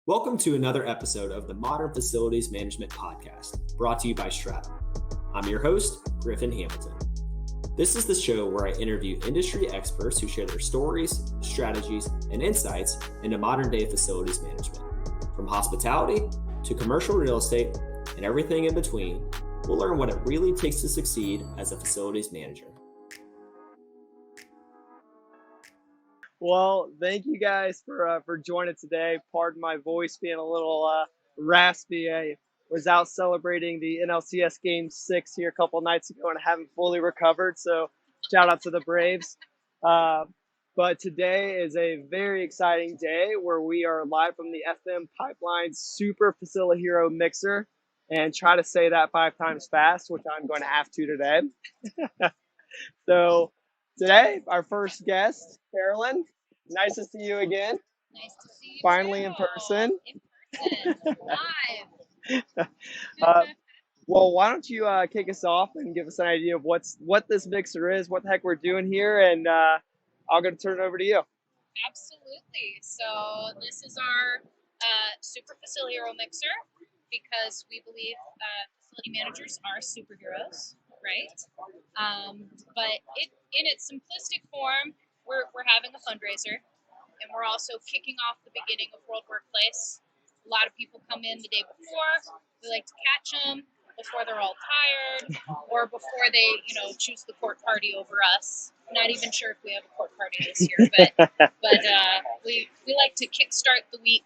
Welcome to another episode of the Modern Facilities Management Podcast, brought to you by Stratum. I'm your host, Griffin Hamilton. This is the show where I interview industry experts who share their stories, strategies, and insights into modern-day facilities management. From hospitality to commercial real estate and everything in between, we'll learn what it really takes to succeed as a facilities manager. Well, thank you guys for joining today. Pardon my voice being a little raspy. I was out celebrating the NLCS Game 6 here a couple nights ago and I haven't fully recovered, so shout out to the Braves. But today is a very exciting day where we are live from the FM Pipeline Super FaciliHero Mixer, and try to say that 5 times fast, which I'm going to have to today. So today, our first guest, Carolyn. Nice to see you again. Nice to see you Finally too. in person. Live. Well, why don't you kick us off and give us an idea of what this mixer is, what the heck we're doing here, and I'll go to turn it over to you. Absolutely. So this is our Super FaciliHero Mixer because we believe facility managers are superheroes, right? But in its simplistic form, we're having a fundraiser, and we're also kicking off the beginning of World Workplace. A lot of people come in the day before. We like to catch them before they're all tired, or before they, choose the court party over us. Not even sure if we have a court party this year, but we like to kickstart the week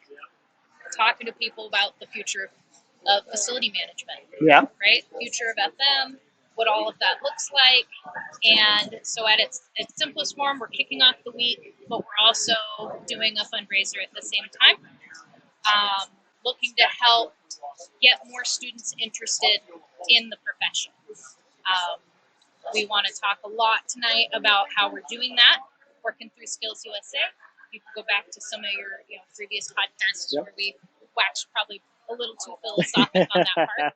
talking to people about the future of facility management. Yeah. Right? Future of FM, what all of that looks like. And so at its simplest form, we're kicking off the week, but we're also doing a fundraiser at the same time, looking to help get more students interested in the profession. We want to talk a lot tonight about how we're doing that, working through Skills USA. You can go back to some of your previous podcasts where we waxed probably a little too philosophic on that part.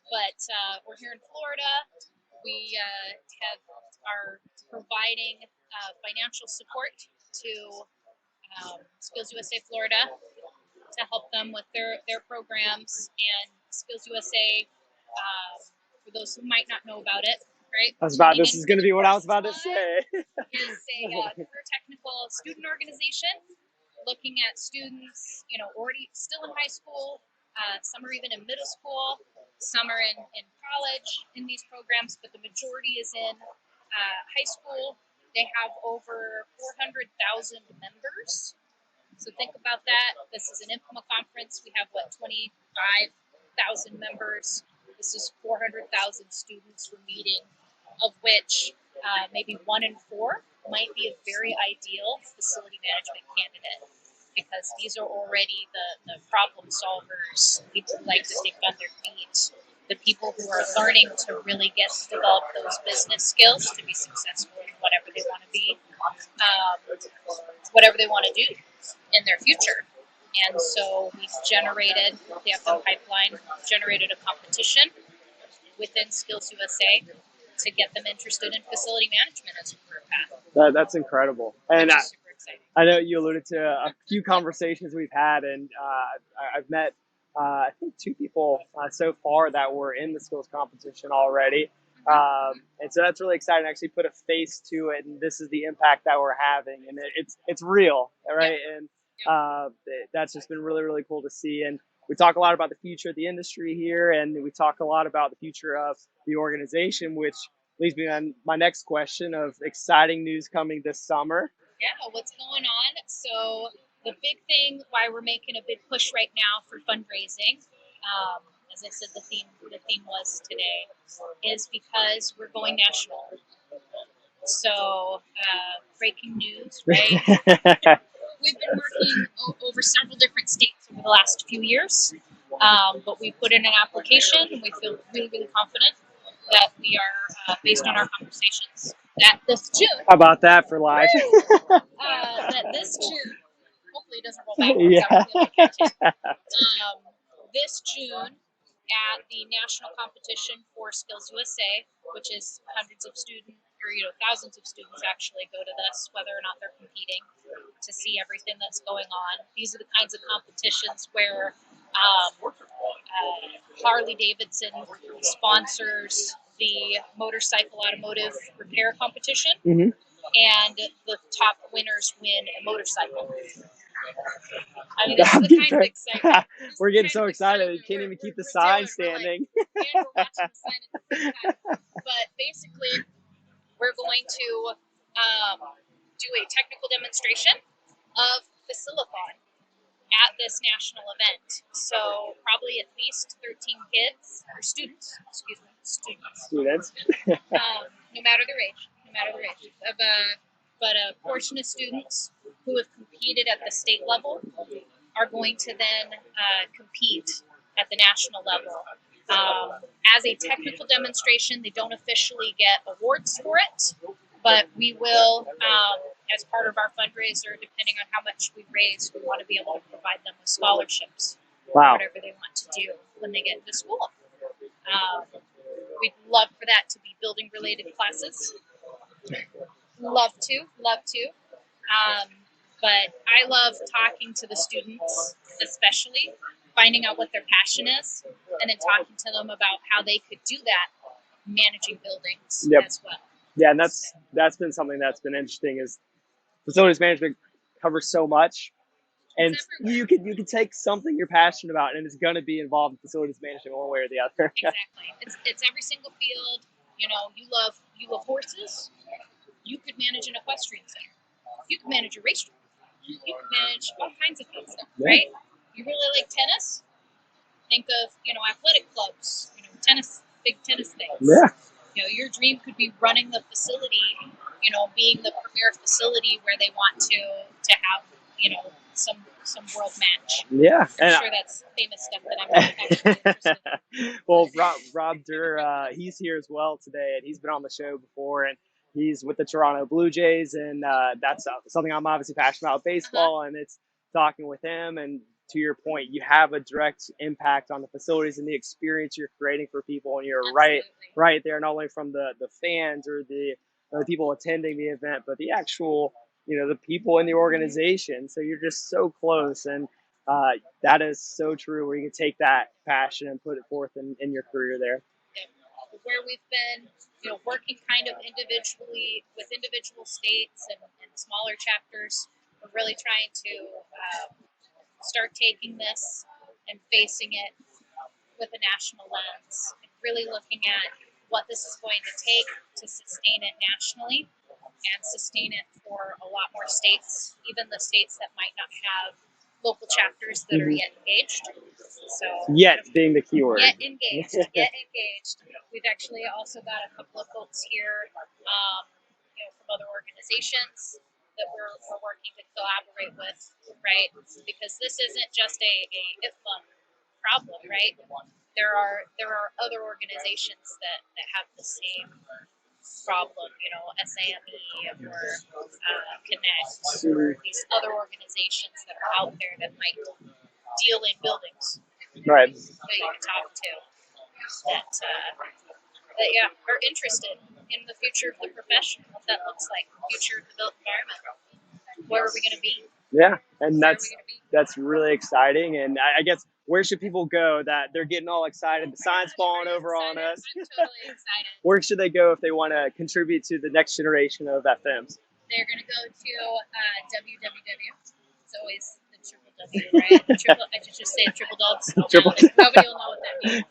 But we're here in Florida. We are providing financial support to Skills USA Florida to help them with their programs. And Skills USA, for those who might not know about it, right? This is going to be what I was about to say. Is a career technical student organization looking at students, already still in high school. Some are even in middle school. Some are in college in these programs, but the majority is in high school. They have over 400,000 members. So think about that. This is an INPMA conference. We have, 25,000 members. This is 400,000 students we're meeting, of which maybe 1 in 4 might be a very ideal facility management candidate, because these are already the problem solvers, people who like to think on their feet, the people who are learning to really develop those business skills to be successful in whatever they want to be, whatever they want to do in their future. And so we've generated, the FM Pipeline generated a competition within Skills USA to get them interested in facility management as a career path. That's incredible. And which is super exciting. I know you alluded to a few conversations we've had, and I've met, I think, 2 people so far that were in the skills competition already. And so that's really exciting to actually put a face to it, and this is the impact that we're having, and it's real, right? And that's just been really, really cool to see. And we talk a lot about the future of the industry here, and we talk a lot about the future of the organization, which leads me on my next question of exciting news coming this summer. Yeah, what's going on? So the big thing why we're making a big push right now for fundraising, as I said, the theme was today, is because we're going national. So breaking news, right? We've been working over several different states over the last few years, but we put in an application, and we feel really, really confident that we are, based on our conversations, that this June. How about that for live? That this June, hopefully it doesn't roll back. This June, at the national competition for Skills USA, which is hundreds of or thousands of students actually go to this, whether or not they're competing, to see everything that's going on. These are the kinds of competitions where Harley Davidson sponsors the motorcycle automotive repair competition, and the top winners win a motorcycle. I mean, this is the kind of excitement. We're getting so excited, you can't even keep the sign standing. And we're watching the sign at the same time. But basically, we're going to do a technical demonstration of FaciliHero at this national event. So probably at least 13 kids, or students, no matter their age. But a portion of students who have competed at the state level are going to then compete at the national level. As a technical demonstration, they don't officially get awards for it, but we will, as part of our fundraiser, depending on how much we raise, we want to be able to provide them with scholarships for whatever they want to do when they get into school. We'd love for that to be building-related classes. Love to. But I love talking to the students, especially, finding out what their passion is, and then talking to them about how they could do that, managing buildings as well. Yeah, and that's been something that's been interesting, is facilities management covers so much, and you can take something you're passionate about, and it's going to be involved in facilities management one way or the other. Exactly. It's every single field. You love horses. You could manage an equestrian center. You could manage a racetrack. You could manage all kinds of things, right? You really like tennis? Think of, athletic clubs, big tennis things. Yeah. Your dream could be running the facility, being the premier facility where they want to have, some world match. Yeah. I'm sure that's famous stuff that I'm not actually interested in. Well, Rob Durr, he's here as well today, and he's been on the show before, and he's with the Toronto Blue Jays, and that's something I'm obviously passionate about, baseball, and it's talking with him. And to your point, you have a direct impact on the facilities and the experience you're creating for people, and you're right there, not only from the fans or the people attending the event, but the actual, the people in the organization. So you're just so close, and that is so true, where you can take that passion and put it forth in your career there. Where we've been, working kind of individually with individual states and smaller chapters, we're really trying to start taking this and facing it with a national lens, and really looking at what this is going to take to sustain it nationally and sustain it for a lot more states, even the states that might not have local chapters that are yet engaged. So yet being the key word. Yet engaged. We've actually also got a couple of folks here, from other organizations that we're working to collaborate with, right? Because this isn't just a IFMA problem, right? There are other organizations that have the same problem, SAME or Connect, or these other organizations that are out there that might deal in buildings, right? That you can talk to that are interested in the future of the profession, what that looks like, the future of the built environment. Where are we going to be? Yeah, and that's really exciting. And I guess, where should people go that they're getting all excited? The sign's falling over on us. I'm totally excited. Where should they go if they want to contribute to the next generation of FMs? They're going to go to www. It's always the triple W, right? I just say triple dubs. Nobody will know what that means.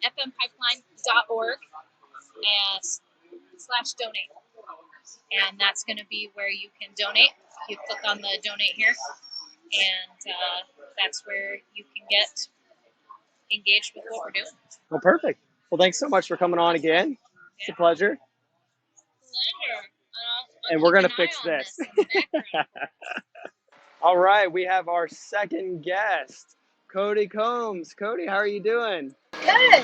fmpipeline.org and /donate. And that's going to be where you can donate. You click on the donate here, and that's where you can get engaged with what we're doing. Well, perfect. Well, thanks so much for coming on again. It's a pleasure. And we're going to fix this. All right, we have our second guest, Cody Combs. Cody, how are you doing? Good.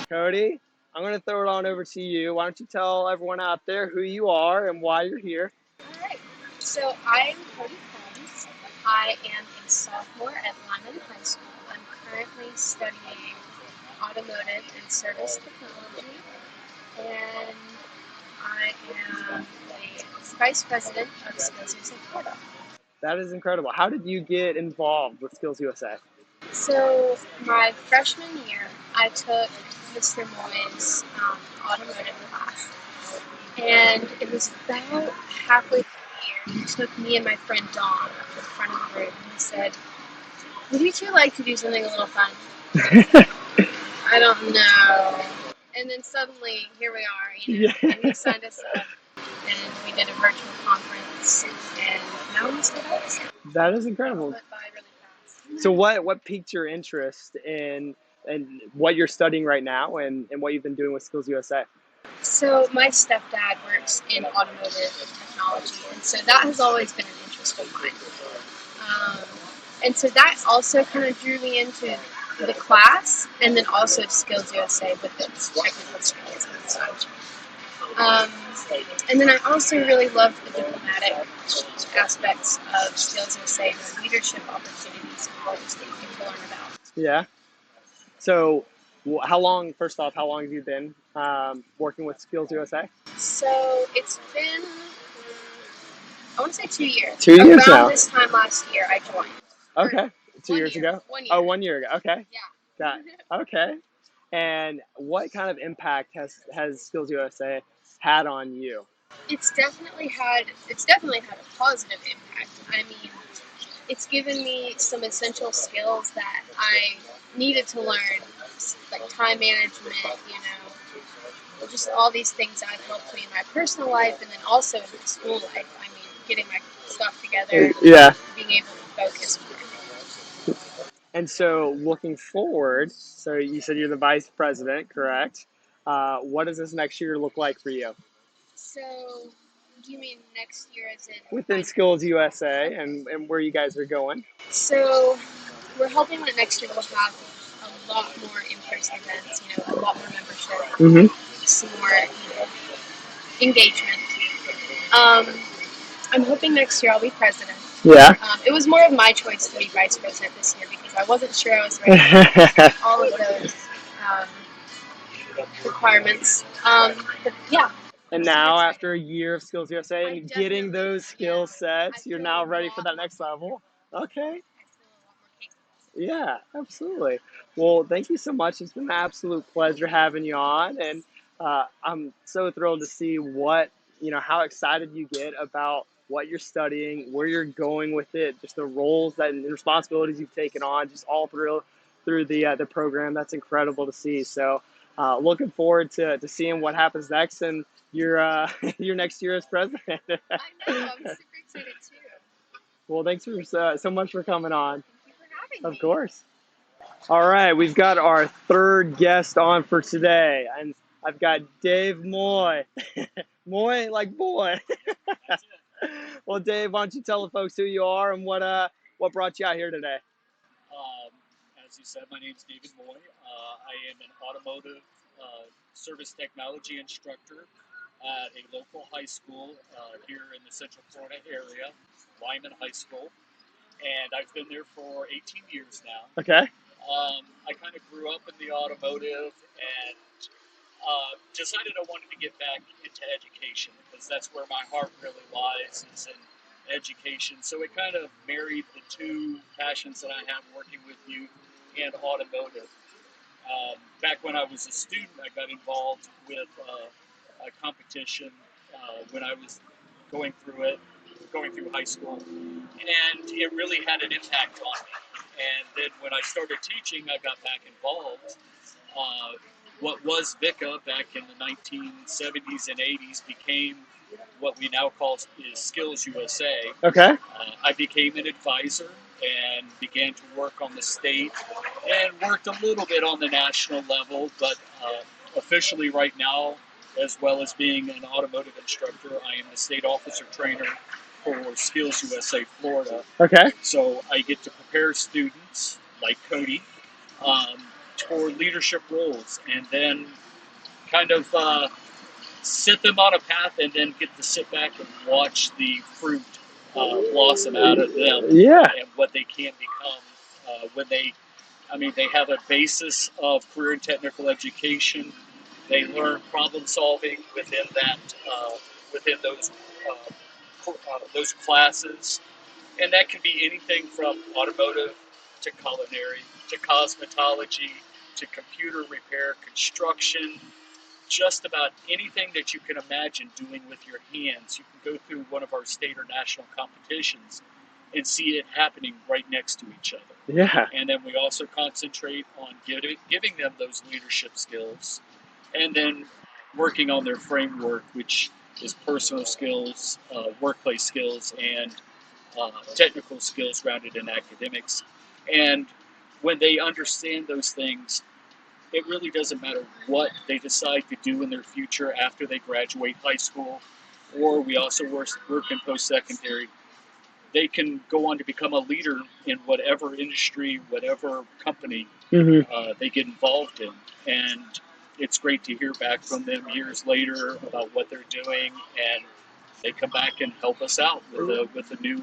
Cody, I'm going to throw it on over to you. Why don't you tell everyone out there who you are and why you're here? All right. So I'm Cody Combs. I am a sophomore at Lyman High School. I'm currently studying automotive and service technology, and I am the Vice President of Skills USA Florida. That is incredible. How did you get involved with Skills USA? So my freshman year, I took Mr. Moy's automotive class, and it was about halfway through the year. He took me and my friend Dawn up to the front of the room, and he said, "Would you two like to do something a little fun?" I don't know. And then suddenly, here we are, Yeah. and he signed us up, and we did a virtual conference, and now we're still there. That is incredible. Went by really fast. So what piqued your interest in what you're studying right now and what you've been doing with Skills USA? So my stepdad works in automotive technology, and so that has always been an interest of mine. And so that also kind of drew me into the class, and then also Skills USA with its technical skills and such. And then I also really loved the diplomatic aspects of Skills USA, the leadership opportunities and roles that you get to learn about. Yeah. So first off, how long have you been working with Skills USA? So it's been, I want to say 2 years. 2 years Around now. this time last year, I joined. Okay. 2 1 years year. ago? 1 year. Oh, 1 year ago. Okay. Yeah. Got it. Okay. And what kind of impact has Skills USA had on you? It's definitely had a positive impact. I mean, it's given me some essential skills that I needed to learn, like time management, just all these things that have helped me in my personal life and then also in my school life. I mean, getting my stuff together, Yeah. being able to focus more. And so looking forward, so you said you're the vice president, correct? What does this next year look like for you? So, do you mean next year as in? Within Skills USA and where you guys are going? So, we're hoping that next year we'll have a lot more in-person events, a lot more membership, some more, engagement. I'm hoping next year I'll be president. Yeah. It was more of my choice to be vice president this year because I wasn't sure I was ready for all of those requirements. But yeah. And now, after a year of Skills USA and getting those skill sets, you're now ready for that next level? Okay. Yeah, absolutely. Well, thank you so much. It's been an absolute pleasure having you on. And I'm so thrilled to see how excited you get about what you're studying, where you're going with it, just the roles and responsibilities you've taken on, just all through the program. That's incredible to see. So looking forward to seeing what happens next and your your next year as president. I know, I'm super excited too. Well, thanks so much for coming on. Thank you for having me. Of course. All right, we've got our third guest on for today, and I've got Dave Moy. Moy, like boy. Well, Dave, why don't you tell the folks who you are and what brought you out here today? As you said, my name is David Moy. I am an automotive service technology instructor at a local high school here in the Central Florida area, Lyman High School, and I've been there for 18 years now. Okay. I kind of grew up in the automotive and decided I wanted to get back into education because that's where my heart really lies, is in education. So it kind of married the two passions that I have, working with youth and automotive. Back when I was a student, I got involved with a competition when I was going through high school, and it really had an impact on me. And then when I started teaching, I got back involved. What was VICA back in the 1970s and 80s became what we now call is Skills USA. Okay. I became an advisor and began to work on the state and worked a little bit on the national level, but officially right now, as well as being an automotive instructor, I am the state officer trainer for Skills USA Florida. Okay. So I get to prepare students like Cody for leadership roles, and then kind of set them on a path, and then get to sit back and watch the fruit blossom out of them. Yeah. And what they can become when they have a basis of career and technical education, They learn problem solving within those classes, and that can be anything from automotive to culinary to cosmetology to computer repair, construction, just about anything that you can imagine doing with your hands. You can go through one of our state or national competitions and see it happening right next to each other. Yeah. And then we also concentrate on giving them those leadership skills, and then working on their framework, which is personal skills, workplace skills, and technical skills grounded in academics. And when they understand those things, it really doesn't matter what they decide to do in their future after they graduate high school, or we also work in post-secondary. They can go on to become a leader in whatever industry, whatever company they get involved in. And it's great to hear back from them years later about what they're doing, and they come back and help us out with a new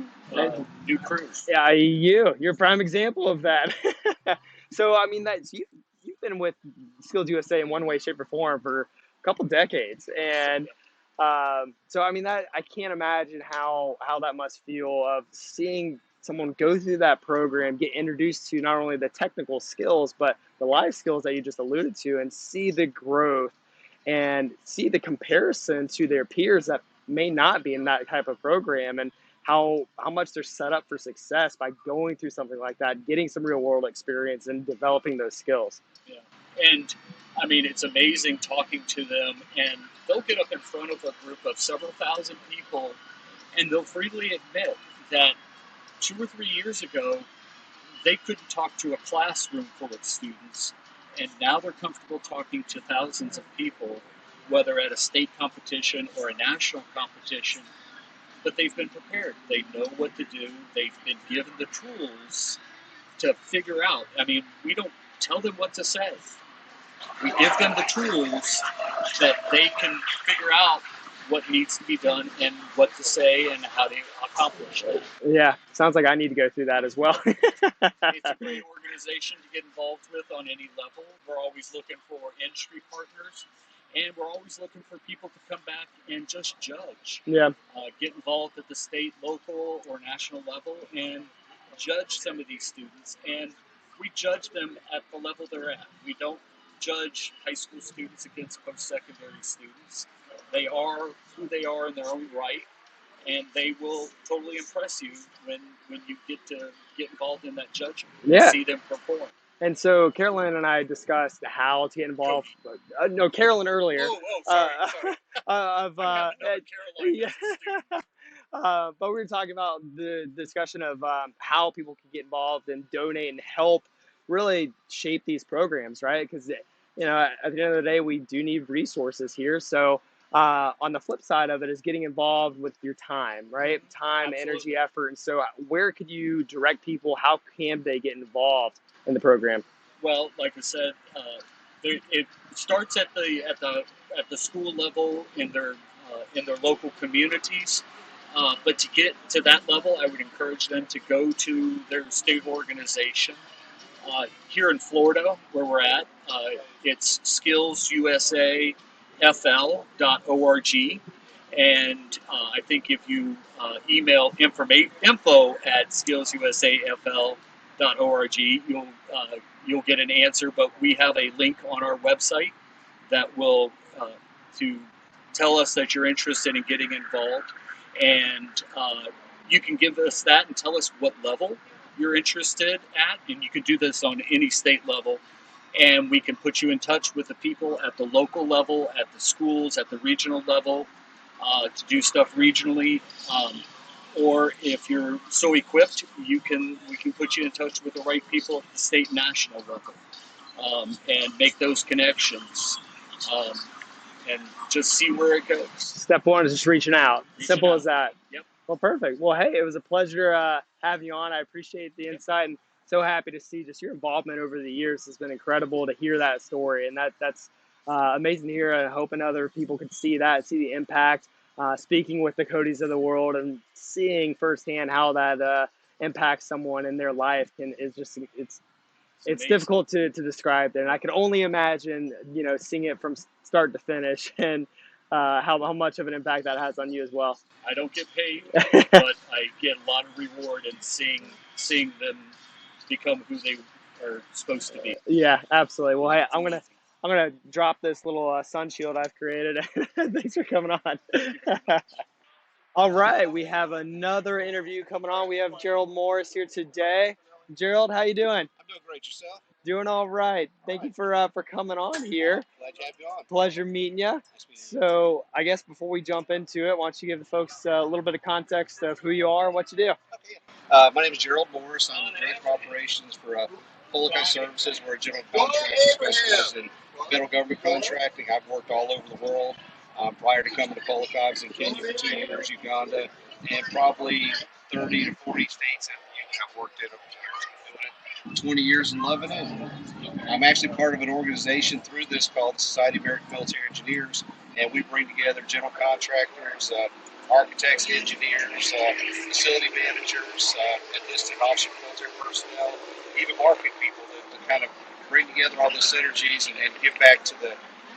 crew. Yeah, you're a prime example of that. So I mean, that's you've been with Skills USA in one way, shape, or form for a couple decades, and so I mean that I can't imagine how that must feel of seeing someone go through that program, get introduced to not only the technical skills but the life skills that you just alluded to, and see the growth and see the comparison to their peers that may not be in that type of program, and how much they're set up for success by going through something like that, getting some real world experience and developing those skills. Yeah. And I mean, it's amazing talking to them, and they'll get up in front of a group of several thousand people, and they'll freely admit that 2 or 3 years ago, they couldn't talk to a classroom full of students, and now they're comfortable talking to thousands of people, whether at a state competition or a national competition. But they've been prepared. They know what to do. They've been given the tools to figure out. I mean, we don't tell them what to say. We give them the tools that they can figure out what needs to be done and what to say and how to accomplish it. Yeah, sounds like I need to go through that as well. It's a great organization to get involved with on any level. We're always looking for industry partners, and we're always looking for people to come back and just judge. Yeah. Get involved at the state, local, or national level and judge some of these students. And we judge them at the level they're at. We don't judge high school students against post-secondary students. They are who they are in their own right, and they will totally impress you when you get involved in that judgment and Yeah. see them perform. And so Carolyn and I discussed how to get involved. No, Carolyn earlier. Sorry. Of Caroline. yeah. But we were talking about the discussion of how people can get involved and donate and help really shape these programs, right? Because at the end of the day, we do need resources here. So on the flip side of it is getting involved with your time, right? Time, Absolutely. energy, effort. And so where could you direct people? How can they get involved in the program? Well, like I said, it starts at the school level in their local communities. But to get to that level, I would encourage them to go to their state organization. Here in Florida, where we're at, it's skillsusafl.org. And I think if you email info@skillsusafl.org, you'll get an answer. But we have a link on our website that will to tell us that you're interested in getting involved, and you can give us that and tell us what level you're interested at, and you can do this on any state level, and we can put you in touch with the people at the local level, at the schools, at the regional level, to do stuff regionally. Or if you're so equipped, we can put you in touch with the right people at the state and national level, and make those connections, and just see where it goes. Step one is just reaching out. Simple as that. Yep. Well, perfect. Well, hey, it was a pleasure having you on. I appreciate the insight, and so happy to see just your involvement over the years. It's been incredible to hear that story, and that's amazing to hear. And hoping other people could see that, see the impact. Speaking with the Codys of the world and seeing firsthand how that impacts someone in their life it's it's amazing. difficult to describe it, and I can only imagine, seeing it from start to finish, and how much of an impact that has on you as well. I don't get paid, but I get a lot of reward in seeing them become who they are supposed to be. Yeah, absolutely. Well, hey, I'm gonna drop this little sun shield I've created. Thanks for coming on. All right, we have another interview coming on. We have Gerald Morris here today. Gerald, how you doing? I'm doing great. Yourself? Doing all right. Thank you for coming on here. Glad you had me on. Pleasure meeting you. Nice meeting you. So, I guess before we jump into it, why don't you give the folks a little bit of context of who you are and what you do? Okay. My name is Gerald Morris. I'm the Director of Operations for Public Services. We're a general contractor specialized in federal government contracting. I've worked all over the world. Prior to coming to Policogs in Kenya for 2 years, Uganda, and probably 30 to 40 states that I've worked in over the years. I've been doing it 20 years and loving it. I'm actually part of an organization through this called the Society of American Military Engineers, and we bring together general contractors, architects, engineers, facility managers, enlisted officer military personnel, even marketing people to kind of bring together all the synergies and give back to the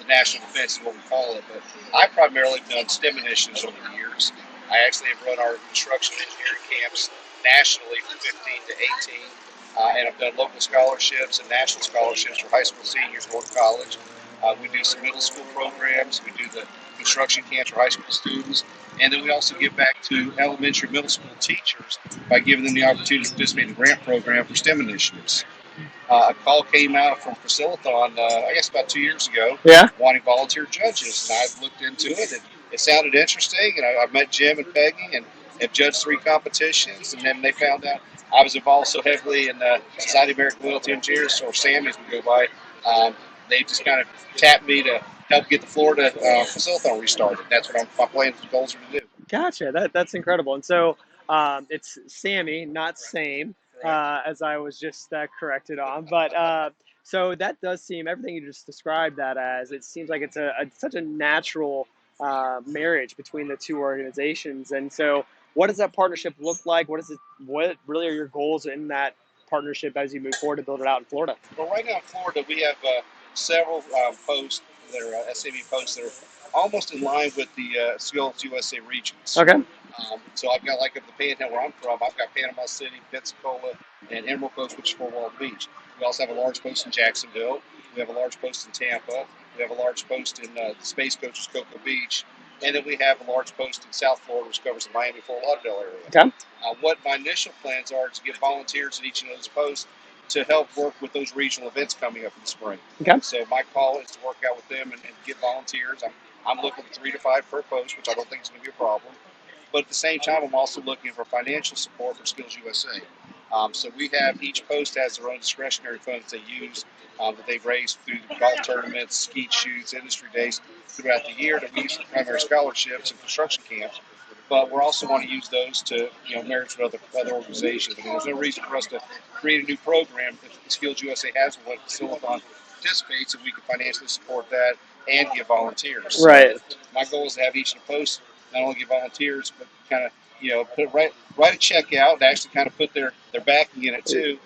national defense is what we call it. But I primarily have done STEM initiatives over the years. I actually have run our construction engineering camps nationally from 15 to 18. And I've done local scholarships and national scholarships for high school seniors going to college. We do some middle school programs. We do the construction camps for high school students. And then we also give back to elementary, middle school teachers by giving them the opportunity to participate in the grant program for STEM initiatives. A call came out from FaciliHero, I guess about 2 years ago, Yeah. wanting volunteer judges. And I've looked into it, and it sounded interesting. And I met Jim and Peggy and have judged 3 competitions. And then they found out I was involved so heavily in the Society of American Military Engineers, or SAMI as we go by. They just kind of tapped me to help get the Florida FaciliHero restarted. That's what my plans and goals are to do. Gotcha. That's incredible. And so it's Sammy, not same, as I was just corrected on. But so that does seem, everything you just described that as, it seems like it's such a natural marriage between the two organizations. And so what does that partnership look like? What really are your goals in that partnership as you move forward to build it out in Florida? Well, right now in Florida, we have several posts that are SAV posts that are almost in line with the Skills USA regions. Okay. So I've got, like, of the Panhandle where I'm from, I've got Panama City, Pensacola, and Emerald Coast, which is Fort Walton Beach. We also have a large post in Jacksonville. We have a large post in Tampa. We have a large post in the Space Coast, which is Cocoa Beach. And then we have a large post in South Florida, which covers the Miami-Fort Lauderdale area. Okay. What my initial plans are to get volunteers at each of those posts to help work with those regional events coming up in the spring. Okay. So my call is to work out with them and get volunteers. I'm looking for 3 to 5 per post, which I don't think is going to be a problem. But at the same time, I'm also looking for financial support for Skills USA. So we have, each post has their own discretionary funds they use that they've raised through the golf tournaments, skeet shoots, industry days throughout the year that we use for primary scholarships and construction camps. But we're also want to use those to marriage with other organizations. And there's no reason for us to create a new program if Skills USA has one. FaciliHero participates, and we can financially support that and give volunteers. Right. So my goal is to have each of the posts not only give volunteers, but kind of write a check out and actually kind of put their backing in it too.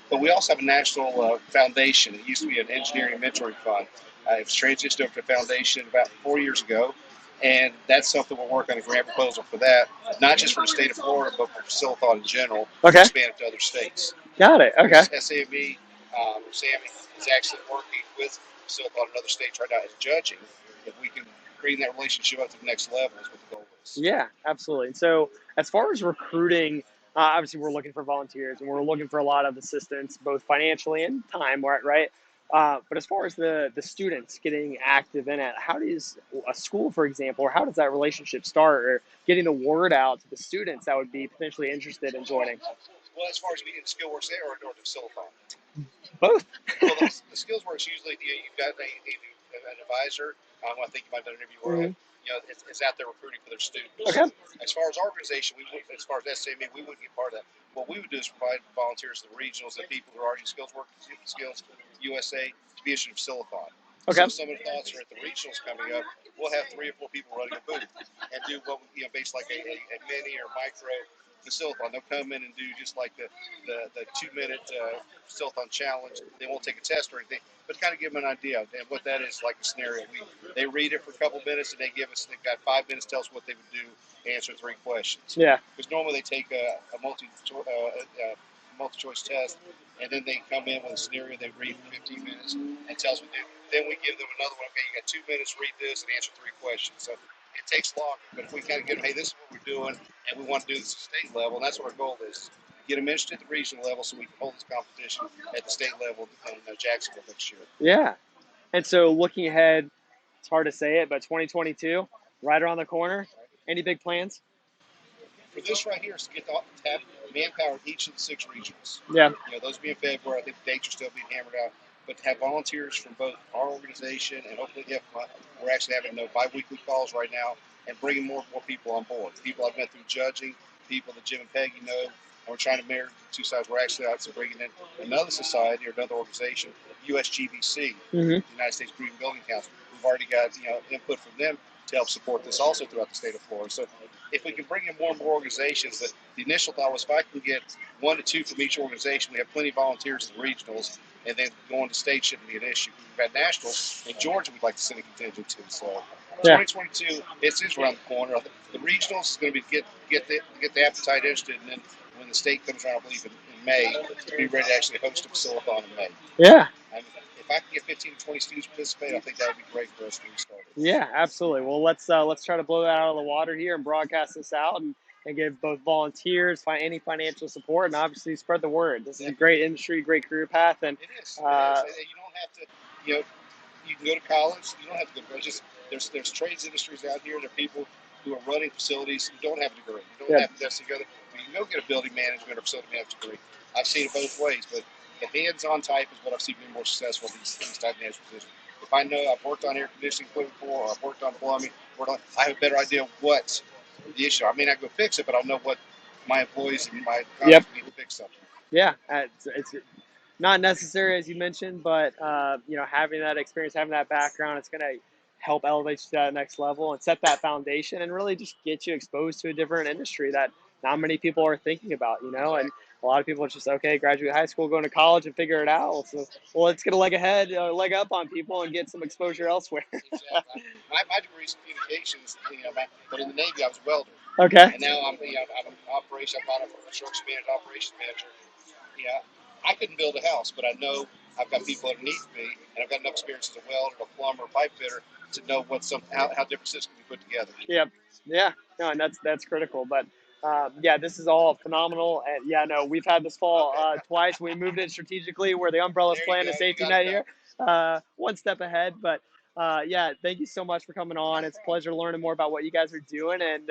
But we also have a national foundation. It used to be an engineering and mentoring fund. It was transitioned over to a foundation about 4 years ago. And that's something we're working on a grant proposal for that, not just for the state of Florida, but for FaciliHero in general, Okay. to expand it to other states. Got it. Okay. SAME, Sammy, is actually working with FaciliHero in other states right now as judging. If we can bring that relationship up to the next level is what the goal is. Yeah, absolutely. So as far as recruiting, obviously we're looking for volunteers and we're looking for a lot of assistance, both financially and time, right? But as far as the students getting active in it, how does a school, for example, or how does that relationship start, or getting the word out to the students that would be potentially interested in joining? Well, as far as being SkillWorks there or the FaciliHero? Both. Well, the SkillsWorks usually you've got an advisor. I think you might have done an interview where it's out there recruiting for their students. Okay. As far as our organization, as far as SAME, we wouldn't get part of that. What we would do is provide volunteers to the regionals and people who are already Skills USA to be issued a FaciliHero. Okay. So some of the thoughts are at the regionals coming up. We'll have 3 or 4 people running a booth and do what based like a mini or micro Faciliton. They'll come in and do just like the 2-minute Faciliton challenge. They won't take a test or anything, but kind of give them an idea. And what that is like a scenario. They read it for a couple minutes and they've got 5 minutes to tell us what they would do, answer 3 questions. Yeah. Because normally they take a multi-choice test, and then they come in with a scenario they read for 15 minutes and tell us what they do. Then we give them another one. Okay, you got 2 minutes, read this, and answer 3 questions. So it takes longer, but if we kind of get them, hey, this is what we're doing, and we want to do this at the state level, and that's what our goal is. Get them interested at the regional level so we can hold this competition at the state level in Jacksonville next year. Yeah. And so looking ahead, it's hard to say it, but 2022, right around the corner. Any big plans? For this right here is to have manpower in each of the 6 regionals. Yeah. Those will be in February. I think the dates are still being hammered out. But to have volunteers from both our organization and hopefully we're actually having bi-weekly calls right now and bringing more and more people on board. People I've met through judging, people that Jim and Peggy know, and we're trying to marry the 2 sides. We're actually out bringing in another society or another organization, USGBC, the United States Green Building Council. We've already got input from them to help support this also throughout the state of Florida. So if we can bring in more and more organizations, the initial thought was if I can get 1 to 2 from each organization, we have plenty of volunteers in the regionals, and then going to state shouldn't be an issue. We've got nationals, and Georgia we'd like to send a contingent to. So 2022, it is around the corner. The regionals is going to be get the appetite interested, and then when the state comes around, I believe in May, to be ready to actually host a Faciliton in May. Yeah. And if I can get 15 to 20 students participate, I think that would be great for us to restart it. Yeah, absolutely. Well, let's try to blow that out of the water here and broadcast this out and give both volunteers any financial support and obviously spread the word. This is a great industry, great career path, and it is. You don't have to. You can go to college. You don't have to go to college. There's trades industries out here. There are people who are running facilities who don't have a degree. You don't have to necessarily go. You can go get a building management or facility management degree. I've seen it both ways, but the hands-on type is what I've seen be more successful in these type of management positions. If I know I've worked on air conditioning equipment before, or I've worked on plumbing, I have a better idea of what the issue. I may not go fix it, but I'll know what my employees and my contractors need to fix something. Yeah, it's not necessary as you mentioned, but having that experience, having that background, it's going to help elevate you to that next level and set that foundation and really just get you exposed to a different industry that not many people are thinking about, and a lot of people are just, okay, graduate high school, going to college and figure it out. So, let's get a leg up on people and get some exposure elsewhere. Exactly. My degree is communications, but in the Navy I was a welder. Okay. And now I'm an operation, I'm a construction manager, operations manager. I couldn't build a house, but I know I've got people underneath me, and I've got enough experience as a welder, a plumber, a pipe fitter to know how different systems can be put together. Yep. Yeah. No, and that's critical. But this is all phenomenal. And we've had this fall twice. We moved it strategically where the umbrella's playing a safety net here, one step ahead. But thank you so much for coming on. It's a pleasure learning more about what you guys are doing, and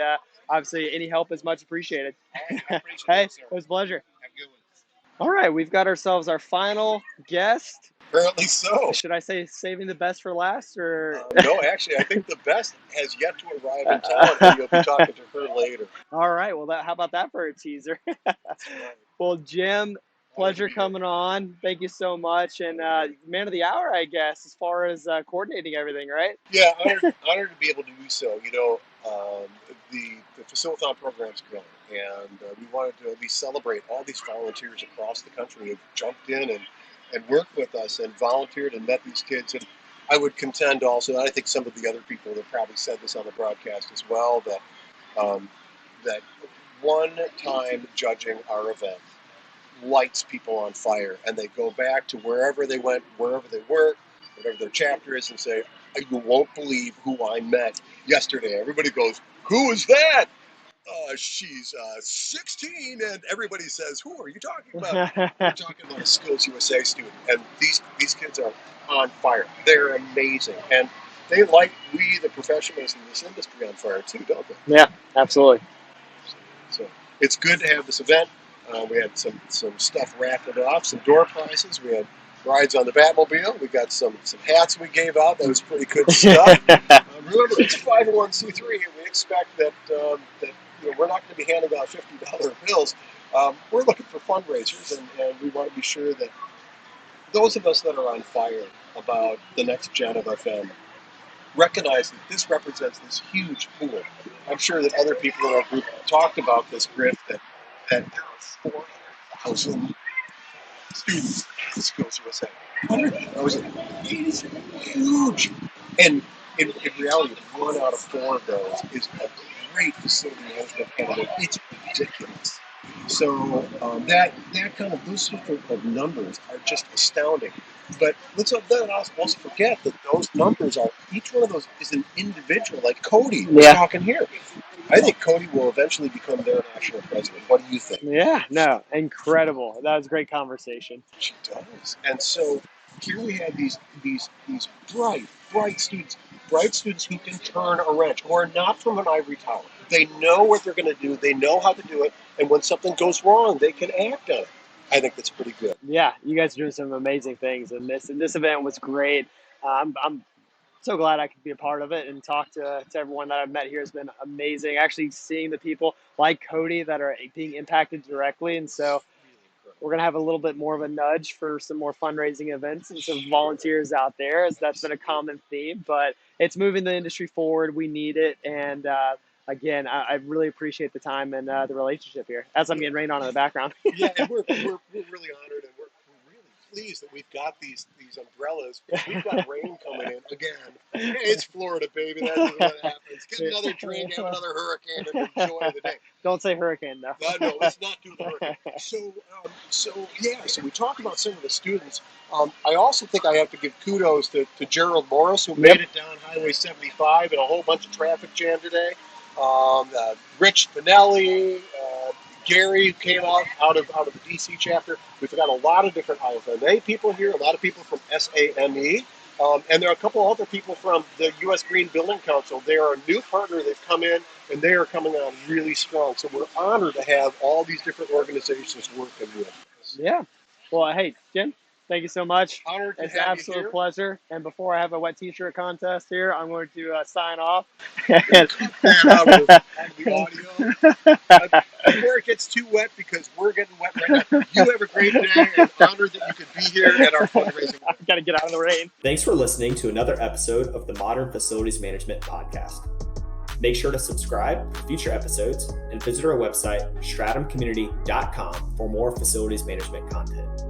obviously any help is much appreciated. I appreciate it was a pleasure. Have a good one. All right, we've got ourselves our final guest. Apparently so. Should I say saving the best for last, or? No, actually, I think the best has yet to arrive in town, and you'll be talking to her later. All right. Well, how about that for a teaser? Well, Jim, pleasure coming on. Thank you so much. And man of the hour, I guess, as far as coordinating everything, right? Yeah, honored to be able to do so. The Faciliton program's going, and we wanted to at least celebrate all these volunteers across the country who've jumped in and worked with us and volunteered and met these kids. And I would contend also, and I think some of the other people that probably said this on the broadcast as well, that one-time judging our event lights people on fire, and they go back to wherever they went, wherever they work, whatever their chapter is, and say, you won't believe who I met yesterday. Everybody goes, who is that? She's 16, and everybody says, who are you talking about? We're talking about a Skills USA student, and these kids are on fire. They're amazing, and they light we, the professionals in this industry, on fire too, don't they? Yeah, absolutely. So it's good to have this event. We had some stuff wrapped off, some door prizes. We had rides on the Batmobile. We got some hats we gave out. That was pretty good stuff. Remember, it's a 501c3, and we expect that we're not going to be handing out $50 bills. We're looking for fundraisers, and we want to be sure that those of us that are on fire about the next gen of our family recognize that this represents this huge pool. I'm sure that other people in our group talked about this, Griff, that that there are 400,000 students at the Skills USA. 100,000 is huge. And in reality, 1 out of 4 of those is a great facility management candidate. It's ridiculous. So that kind of those sort of numbers are just astounding. But let's not also forget that those numbers are, each one of those is an individual, like Cody was talking here. I think Cody will eventually become their national president. What do you think? Yeah, no, incredible. That was a great conversation. She does. And so here we have these bright students who can turn a wrench, who are not from an ivory tower. They know what they're going to do. They know how to do it. And when something goes wrong, they can act on it. I think that's pretty good. Yeah, you guys are doing some amazing things in this. And this event was great. I'm so glad I could be a part of it and talk to everyone that I've met here has been amazing. Actually seeing the people like Cody that are being impacted directly. And so we're going to have a little bit more of a nudge for some more fundraising events and some volunteers out there, as that's been a common theme. But it's moving the industry forward. We need it. And again, I really appreciate the time and the relationship here, as I'm getting rained on in the background. Yeah, and we're really honored, and we're really pleased that we've got these umbrellas. We've got rain coming in again. It's Florida, baby. That's what happens. Get another drink, have another hurricane, and enjoy the day. Don't say hurricane, though. No, let's not do the hurricane. So we talked about some of the students. I also think I have to give kudos to Gerald Morris, who made it down Highway 75 in a whole bunch of traffic jam today. Rich Finelli, Gary, who came out of the DC chapter. We've got a lot of different IFMA people here, a lot of people from SAME, and there are a couple other people from the U.S. Green Building Council. They are a new partner. They've come in, and they are coming on really strong. So we're honored to have all these different organizations working with us. Yeah. Well, hey, Jim, thank you so much. Honored to It's have an you absolute here. pleasure. And before I have a wet t-shirt contest here, I'm going to sign off. Cut that out of the audio. Before it gets too wet, because we're getting wet right now. You have a great day, and honored that you could be here at our fundraising. I've got to get out of the rain. Thanks for listening to another episode of the Modern Facilities Management Podcast. Make sure to subscribe for future episodes and visit our website, stratumcommunity.com, for more facilities management content.